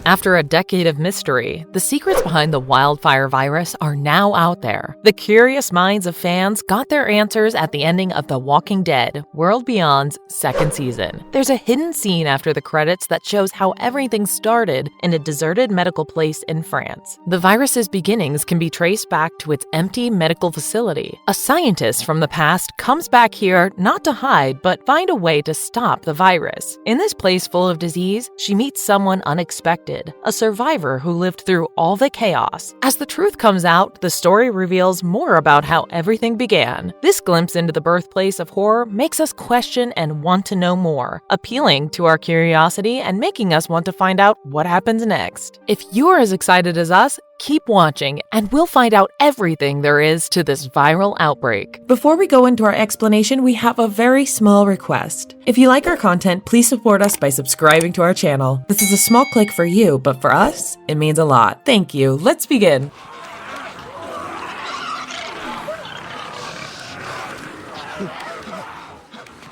After a decade of mystery, the secrets behind the wildfire virus are now out there. The curious minds of fans got their answers at the ending of The Walking Dead: World Beyond's second season. There's a hidden scene after the credits that shows how everything started in a deserted medical place in France. The virus's beginnings can be traced back to its empty medical facility. A scientist from the past comes back here not to hide, but find a way to stop the virus. In this place full of disease, she meets someone unexpected, a survivor who lived through all the chaos. As the truth comes out, the story reveals more about how everything began. This glimpse into the birthplace of horror makes us question and want to know more, appealing to our curiosity and making us want to find out what happens next. If you're as excited as us, keep watching, and we'll find out everything there is to this viral outbreak. Before we go into our explanation, we have a very small request. If you like our content, please support us by subscribing to our channel. This is a small click for you, but for us, it means a lot. Thank you. Let's begin.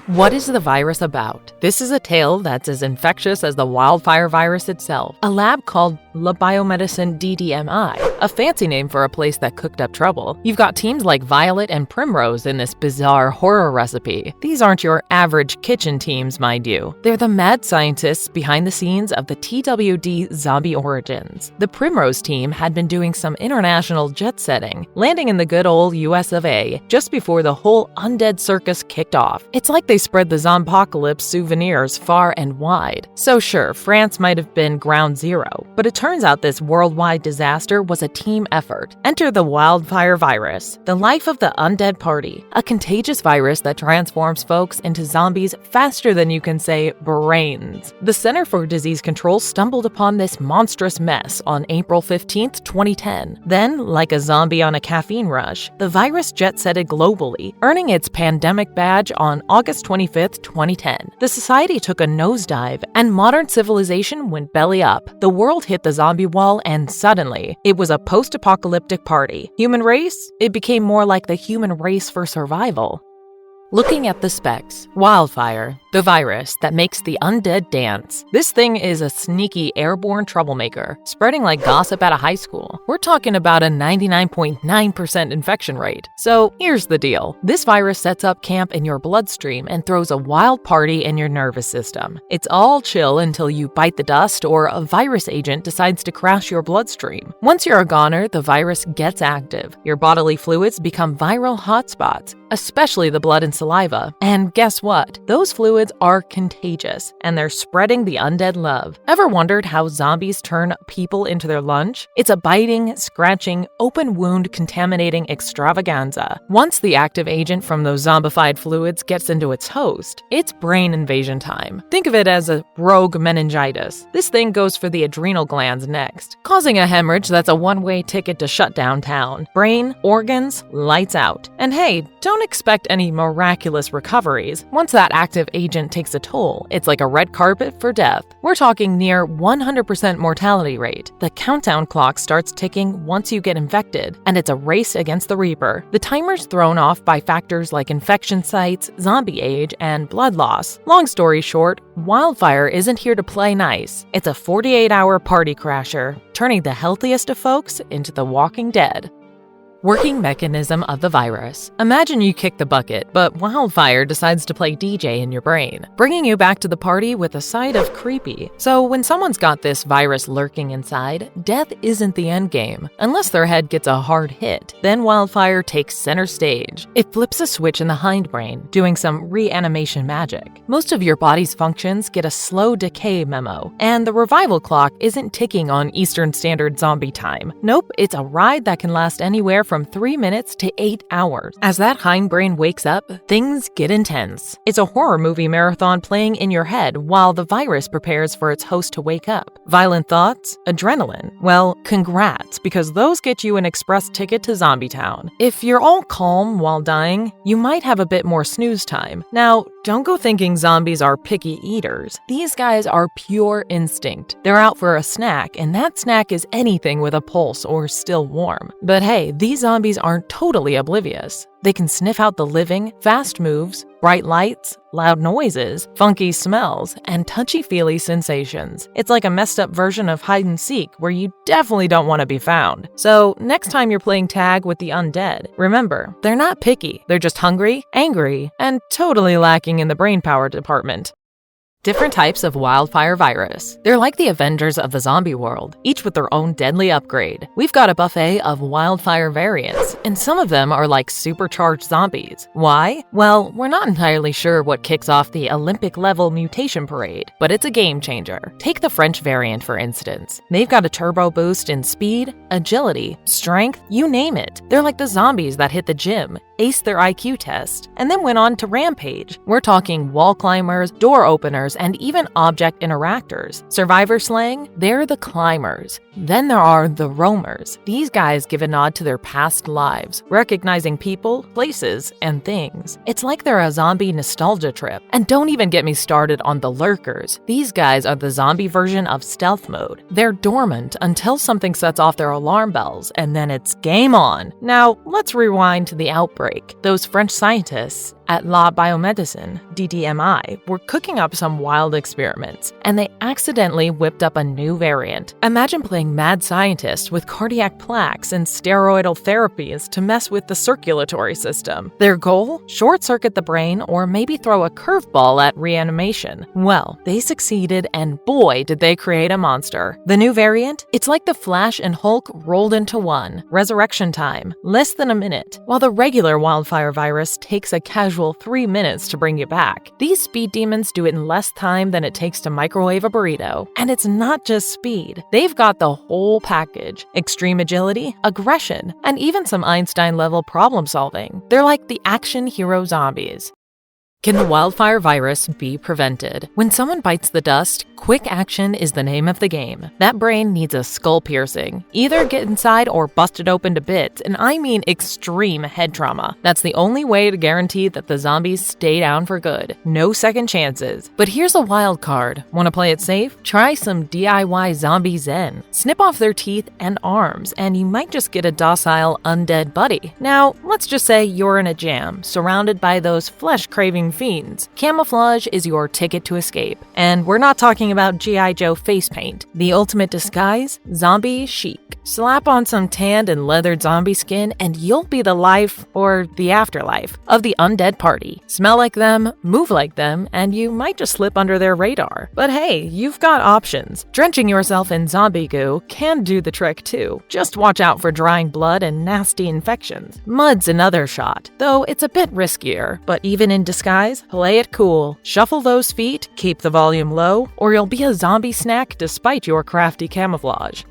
What is the virus about? This is a tale that's as infectious as the wildfire virus itself. A lab called La Biomedicine DDMI, a fancy name for a place that cooked up trouble. You've got teams like Violet and Primrose in this bizarre horror recipe. These aren't your average kitchen teams, mind you. They're the mad scientists behind the scenes of the TWD zombie origins. The Primrose team had been doing some international jet setting, landing in the good old US of A just before the whole undead circus kicked off. It's like they spread the zompocalypse souvenirs far and wide. So sure, France might have been ground zero, but it turns out this worldwide disaster was a team effort. Enter the wildfire virus, the life of the undead party, a contagious virus that transforms folks into zombies faster than you can say brains. The Center for Disease Control stumbled upon this monstrous mess on April 15th, 2010. Then, like a zombie on a caffeine rush, the virus jet-setted globally, earning its pandemic badge on August 25th, 2010. The society took a nosedive, and modern civilization went belly up. The world hit the zombie wall, and suddenly, it was a post-apocalyptic party. Human race? It became more like the human race for survival. Looking at the specs, wildfire, the virus that makes the undead dance. This thing is a sneaky airborne troublemaker, spreading like gossip at a high school. We're talking about a 99.9% infection rate. So here's the deal. This virus sets up camp in your bloodstream and throws a wild party in your nervous system. It's all chill until you bite the dust or a virus agent decides to crash your bloodstream. Once you're a goner, the virus gets active. Your bodily fluids become viral hotspots, especially the blood and saliva. And guess what? Those fluids are contagious, and they're spreading the undead love. Ever wondered how zombies turn people into their lunch? It's a biting, scratching, open wound contaminating extravaganza. Once the active agent from those zombified fluids gets into its host, it's brain invasion time. Think of it as a rogue meningitis. This thing goes for the adrenal glands next, causing a hemorrhage that's a one-way ticket to shut down town. Brain, organs, lights out. And hey, don't expect any miraculous recoveries. Once that active agent takes a toll, it's like a red carpet for death. We're talking near 100% mortality rate. The countdown clock starts ticking once you get infected, and it's a race against the Reaper. The timer's thrown off by factors like infection sites, zombie age, and blood loss. Long story short, wildfire isn't here to play nice. It's a 48-hour party crasher, turning the healthiest of folks into the Walking Dead. Working mechanism of the virus. Imagine you kick the bucket, but wildfire decides to play DJ in your brain, bringing you back to the party with a side of creepy. So when someone's got this virus lurking inside, death isn't the end game, unless their head gets a hard hit. Then wildfire takes center stage. It flips a switch in the hindbrain, doing some reanimation magic. Most of your body's functions get a slow decay memo, and the revival clock isn't ticking on Eastern Standard Zombie time. Nope, it's a ride that can last anywhere from 3 minutes to 8 hours. As that hindbrain wakes up, things get intense. It's a horror movie marathon playing in your head while the virus prepares for its host to wake up. Violent thoughts? Adrenaline? Well, congrats, because those get you an express ticket to Zombie Town. If you're all calm while dying, you might have a bit more snooze time. Now, don't go thinking zombies are picky eaters. These guys are pure instinct. They're out for a snack, and that snack is anything with a pulse or still warm. But hey, these zombies aren't totally oblivious. They can sniff out the living, fast moves, bright lights, loud noises, funky smells, and touchy-feely sensations. It's like a messed up version of hide and seek where you definitely don't want to be found. So next time you're playing tag with the undead, remember, they're not picky. They're just hungry, angry, and totally lacking in the brainpower department. Different types of wildfire virus. They're like the Avengers of the zombie world, each with their own deadly upgrade. We've got a buffet of wildfire variants, and some of them are like supercharged zombies. Why? Well, we're not entirely sure what kicks off the Olympic-level mutation parade, but it's a game changer. Take the French variant, for instance. They've got a turbo boost in speed, agility, strength, you name it. They're like the zombies that hit the gym, aced their IQ test, and then went on to rampage. We're talking wall climbers, door openers, and even object interactors. Survivor slang? They're the climbers. Then there are the roamers. These guys give a nod to their past lives, recognizing people, places, and things. It's like they're a zombie nostalgia trip. And don't even get me started on the lurkers. These guys are the zombie version of stealth mode. They're dormant until something sets off their alarm bells, and then it's game on. Now, let's rewind to the outbreak. Those French scientists at La Biomedicine, DDMI, were cooking up some wild experiments, and they accidentally whipped up a new variant. Imagine playing mad scientist with cardiac plaques and steroidal therapies to mess with the circulatory system. Their goal? Short-circuit the brain or maybe throw a curveball at reanimation. Well, they succeeded, and boy, did they create a monster. The new variant? It's like the Flash and Hulk rolled into one. Resurrection time, less than a minute, while the regular wildfire virus takes a casual 3 minutes to bring you back. These speed demons do it in less time than it takes to microwave a burrito. And it's not just speed. They've got the whole package. Extreme agility, aggression, and even some Einstein-level problem solving. They're like the action hero zombies. Can the wildfire virus be prevented? When someone bites the dust, quick action is the name of the game. That brain needs a skull piercing. Either get inside or bust it open to bits, and I mean extreme head trauma. That's the only way to guarantee that the zombies stay down for good. No second chances. But here's a wild card. Want to play it safe? Try some DIY zombie zen. Snip off their teeth and arms, and you might just get a docile undead buddy. Now, let's just say you're in a jam, surrounded by those flesh-craving fiends. Camouflage is your ticket to escape. And we're not talking about G.I. Joe face paint. The ultimate disguise? Zombie chic. Slap on some tanned and leathered zombie skin and you'll be the life, or the afterlife, of the undead party. Smell like them, move like them, and you might just slip under their radar. But hey, you've got options. Drenching yourself in zombie goo can do the trick too. Just watch out for drying blood and nasty infections. Mud's another shot, though it's a bit riskier. But even in disguise, play it cool. Shuffle those feet, keep the volume low, or you'll be a zombie snack despite your crafty camouflage.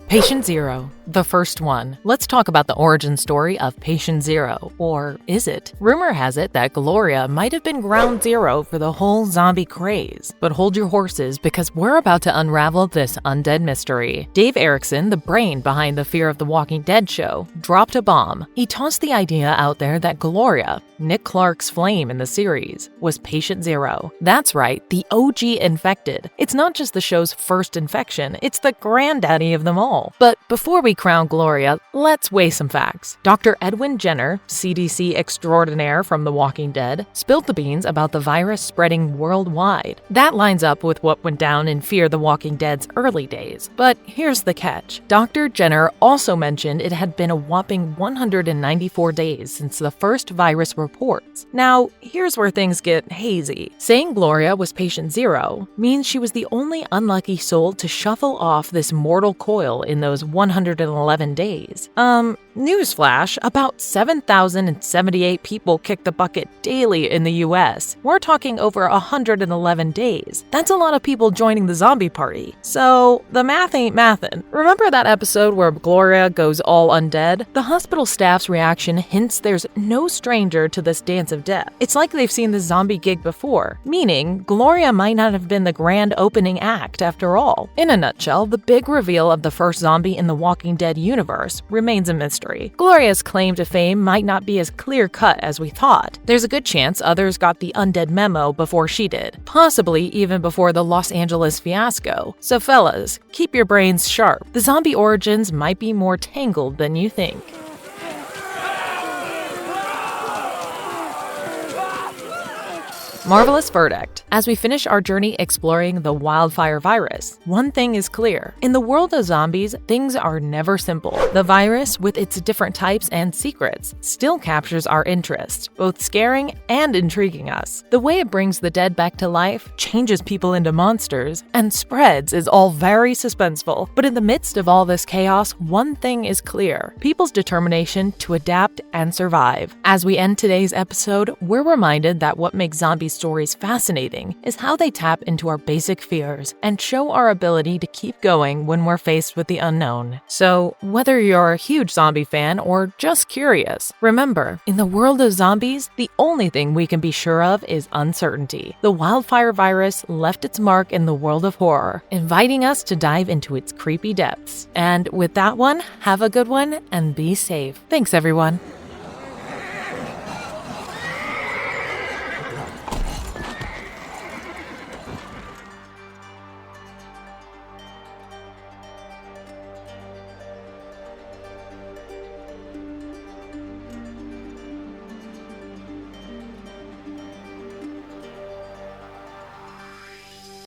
Patient Zero, the first one. Let's talk about the origin story of Patient Zero, or is it? Rumor has it that Gloria might have been ground zero for the whole zombie craze. But hold your horses, because we're about to unravel this undead mystery. Dave Erickson, the brain behind the Fear of the Walking Dead show, dropped a bomb. He tossed the idea out there that Gloria, Nick Clark's flame in the series, was Patient Zero. That's right, the OG infected. It's not just the show's first infection, it's the granddaddy of them all. But before we crown Gloria, let's weigh some facts. Dr. Edwin Jenner, CDC extraordinaire from The Walking Dead, spilled the beans about the virus spreading worldwide. That lines up with what went down in Fear the Walking Dead's early days. But here's the catch. Dr. Jenner also mentioned it had been a whopping 194 days since the first virus reports. Now, here's where things get hazy. Saying Gloria was Patient Zero means she was the only unlucky soul to shuffle off this mortal coil in those 111 days. Newsflash, about 7,078 people kick the bucket daily in the US. We're talking over 111 days. That's a lot of people joining the zombie party. So, the math ain't mathin'. Remember that episode where Gloria goes all undead? The hospital staff's reaction hints there's no stranger to this dance of death. It's like they've seen this zombie gig before, meaning Gloria might not have been the grand opening act after all. In a nutshell, the big reveal of the first zombie in the Walking Dead universe remains a mystery. Gloria's claim to fame might not be as clear-cut as we thought. There's a good chance others got the undead memo before she did, possibly even before the Los Angeles fiasco. So fellas, keep your brains sharp. The zombie origins might be more tangled than you think. Marvelous verdict. As we finish our journey exploring the wildfire virus, one thing is clear. In the world of zombies, things are never simple. The virus, with its different types and secrets, still captures our interest, both scaring and intriguing us. The way it brings the dead back to life, changes people into monsters, and spreads is all very suspenseful. But in the midst of all this chaos, one thing is clear: people's determination to adapt and survive. As we end today's episode, we're reminded that what makes zombie stories fascinating is how they tap into our basic fears and show our ability to keep going when we're faced with the unknown. So, whether you're a huge zombie fan or just curious, remember, in the world of zombies, the only thing we can be sure of is uncertainty. The wildfire virus left its mark in the world of horror, inviting us to dive into its creepy depths. And with that one, have a good one and be safe. Thanks, everyone.